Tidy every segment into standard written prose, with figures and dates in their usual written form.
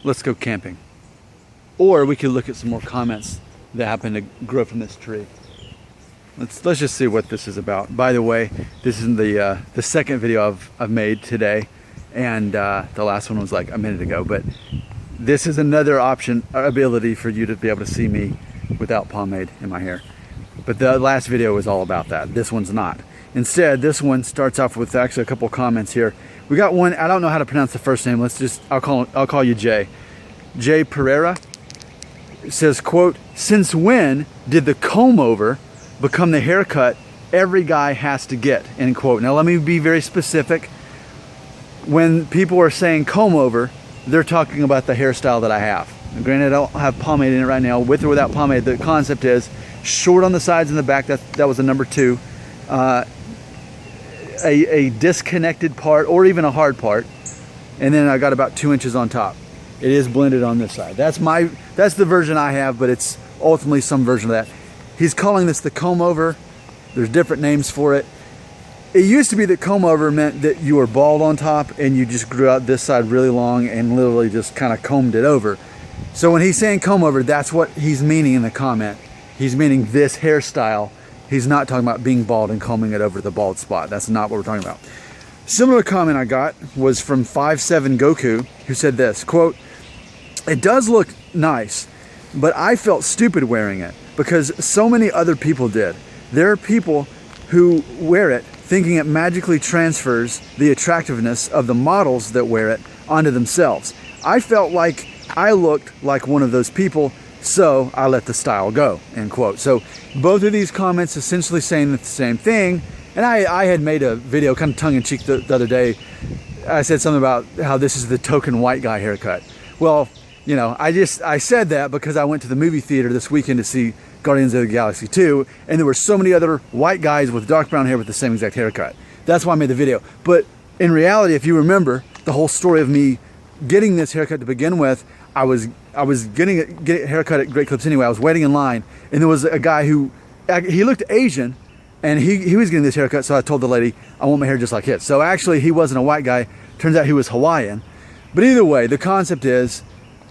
let's go camping. Or we could look at some more comments that happen to grow from this tree. Let's just see what this is about. By the way, this is the second video I've made today, and the last one was like a minute ago. But this is another option, ability for you to be able to see me without pomade in my hair. But the last video was all about that. This one's not. Instead, this one starts off with actually a couple comments here. We got one, I don't know how to pronounce the first name. I'll call you Jay. Jay Pereira says, quote, "Since when did the comb over become the haircut every guy has to get?" End quote. Now let me be very specific. When people are saying comb over, they're talking about the hairstyle that I have. And granted, I don't have pomade in it right now. With or without pomade, the concept is short on the sides and the back. That was a number 2. A disconnected part or even a hard part, and then I got about 2 inches on top. It is blended on this side. That's the version I have, but it's ultimately some version of that. He's calling this the comb over. There's different names for it. It used to be that comb over meant that you were bald on top and you just grew out this side really long and literally just kind of combed it over. So when he's saying comb over, that's what he's meaning in the comment. He's meaning this hairstyle. He's not talking about being bald and combing it over the bald spot. That's not what we're talking about. Similar comment I got was from 57 Goku, who said this, quote, "It does look nice, but I felt stupid wearing it because so many other people did. There are people who wear it thinking it magically transfers the attractiveness of the models that wear it onto themselves. I felt like I looked like one of those people, so I let the style go," end quote. So both of these comments essentially saying the same thing. And I had made a video kind of tongue-in-cheek the other day. I said something about how this is the token white guy haircut. Well, you know, I said that because I went to the movie theater this weekend to see Guardians of the Galaxy 2, and there were so many other white guys with dark brown hair with the same exact haircut. That's why I made the video. But in reality, if you remember the whole story of me getting this haircut to begin with, I was getting a haircut at Great Clips anyway. I was waiting in line, and there was a guy who, he looked Asian, and he was getting this haircut, so I told the lady, I want my hair just like his. So actually, he wasn't a white guy. Turns out he was Hawaiian. But either way, the concept is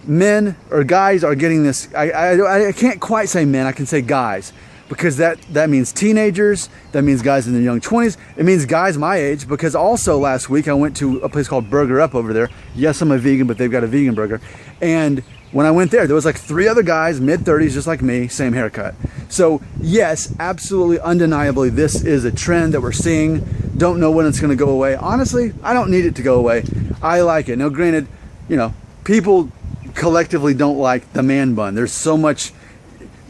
men or guys are getting this. I can't quite say men, I can say guys, because that means teenagers, that means guys in their young 20s, it means guys my age, because also last week I went to a place called Burger Up over there. Yes, I'm a vegan, but they've got a vegan burger. And when I went there was like 3 other guys, mid-30s, just like me, same haircut. So yes, absolutely, undeniably, this is a trend that we're seeing. Don't know when it's gonna go away. Honestly, I don't need it to go away. I like it. Now granted, you know, people collectively don't like the man bun. There's so much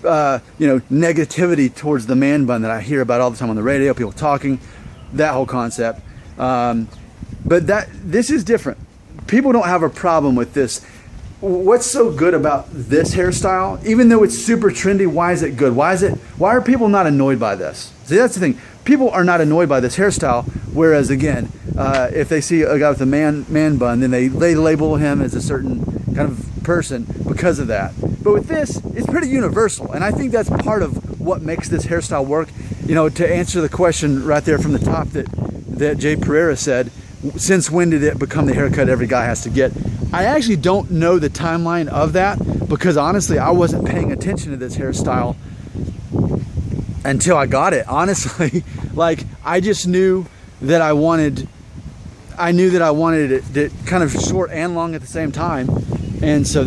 you know, negativity towards the man bun that I hear about all the time on the radio, people talking, that whole concept. But this is different. People don't have a problem with this. What's so good about this hairstyle? Even though it's super trendy, why is it good? Why are people not annoyed by this? See, that's the thing. People are not annoyed by this hairstyle, whereas again, if they see a guy with a man bun, then they label him as a certain kind of person because of that. But with this, it's pretty universal, and I think that's part of what makes this hairstyle work. You know, to answer the question right there from the top that Jay Pereira said, since when did it become the haircut every guy has to get? I actually don't know the timeline of that, because honestly, I wasn't paying attention to this hairstyle until I got it. Honestly, like I just knew that I wanted it kind of short and long at the same time. And so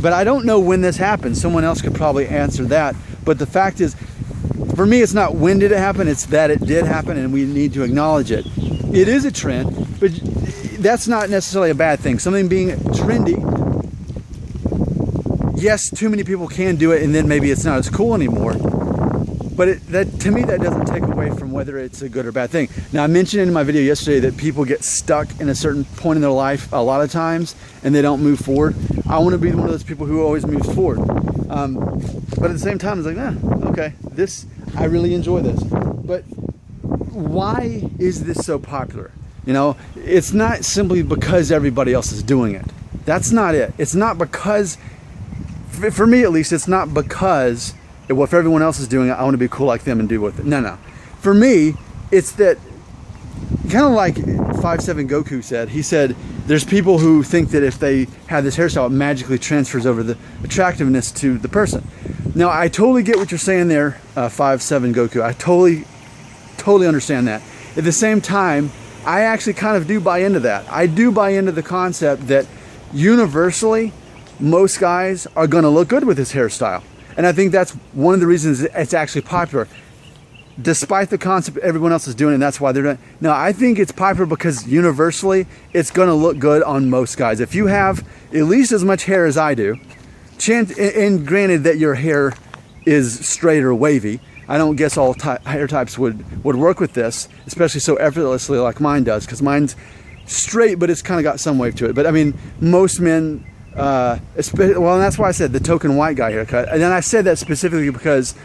but I don't know when this happened. Someone else could probably answer that. But the fact is, for me, it's not when did it happen, it's that it did happen, and we need to acknowledge it. It is a trend, but that's not necessarily a bad thing. Something being trendy, yes, too many people can do it, and then maybe it's not as cool anymore. But to me, that doesn't take away from whether it's a good or bad thing. Now, I mentioned in my video yesterday that people get stuck in a certain point in their life a lot of times, and they don't move forward. I want to be one of those people who always moves forward. But at the same time, it's like, okay, I really enjoy this. But why is this so popular? You know, it's not simply because everybody else is doing it. That's not it. It's not because, for me at least, it's not because if everyone else is doing it, I want to be cool like them and do with it. No. For me, it's that, kind of like 57 Goku said, he said there's people who think that if they have this hairstyle, it magically transfers over the attractiveness to the person. Now, I totally get what you're saying there, 5'7" Goku. I totally understand that. At the same time, I actually kind of do buy into that. I do buy into the concept that universally, most guys are going to look good with this hairstyle. And I think that's one of the reasons it's actually popular. Despite the concept everyone else is doing, and that's why they're doing it. Now, I think it's popular because universally, it's going to look good on most guys. If you have at least as much hair as I do, and granted that your hair is straight or wavy, I don't guess all hair types would work with this, especially so effortlessly like mine does, because mine's straight, but it's kind of got some wave to it. But I mean, most men, well, and that's why I said the token white guy haircut. And then I said that specifically because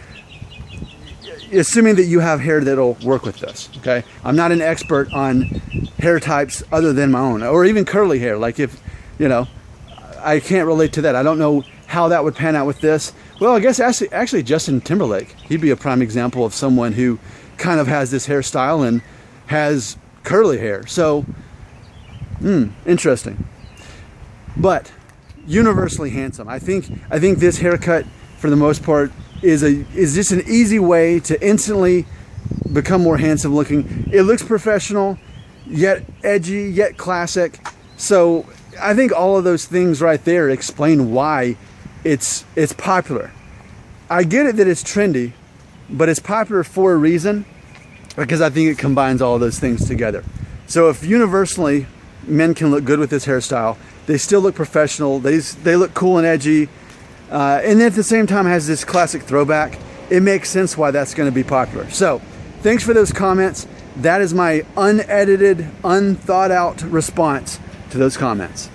assuming that you have hair that'll work with this, okay? I'm not an expert on hair types other than my own, or even curly hair. Like if, you know, I can't relate to that. I don't know how that would pan out with this. Well, I guess actually Justin Timberlake, he'd be a prime example of someone who kind of has this hairstyle and has curly hair. So, interesting. But universally handsome. I think this haircut, for the most part, is just an easy way to instantly become more handsome looking. It looks professional, yet edgy, yet classic. So I think all of those things right there explain why it's popular. I get it that it's trendy, but it's popular for a reason, because I think it combines all of those things together. So if universally men can look good with this hairstyle, they still look professional, they look cool and edgy, and then at the same time has this classic throwback, it makes sense why that's going to be popular. So thanks for those comments. That is my unedited, unthought out response to those comments.